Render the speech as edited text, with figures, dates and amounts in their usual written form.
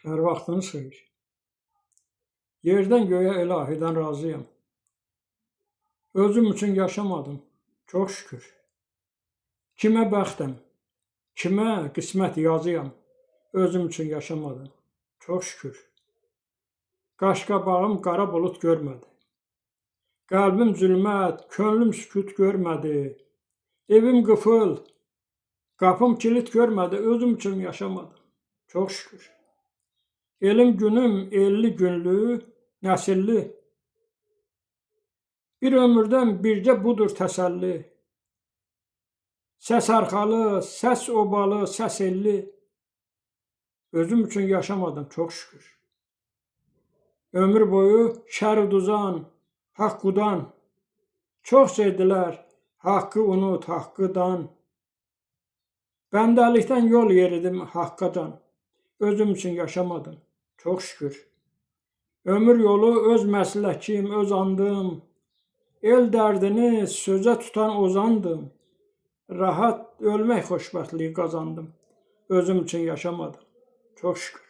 Hər vaxtınız xeyir. Yerdən göyə ilahidən razıyam. Özüm üçün yaşamadım, çox şükür. Kimə bəxtəm, kimə qismət yazıyam. Özüm üçün yaşamadım, çox şükür. Qaşqabağım qara bulut görmədi. Qəlbim zülmət, könlüm sükut görmədi. Evim qıfıl, qapım kilit görmədi. Özüm üçün yaşamadım, çox şükür. Elim günüm 50 günlü, nəsilli. Bir ömürdən bircə budur təsəlli. Səs arxalı, səs obalı, səs elli. Özüm üçün yaşamadım, çox şükür. Ömür boyu şər uduzan, haqq udan. Çox sevdilər, haqqı unut, haqqı dan. Bəndəlikdən yol yeridim haqqa can. Özüm üçün yaşamadım, çox şükür. Ömür yolu öz məsləkim, öz andım. El dərdini sözə tutan ozandım. Rahat ölmək xoşbəxtliyi qazandım. Özüm üçün yaşamadım, çox şükür.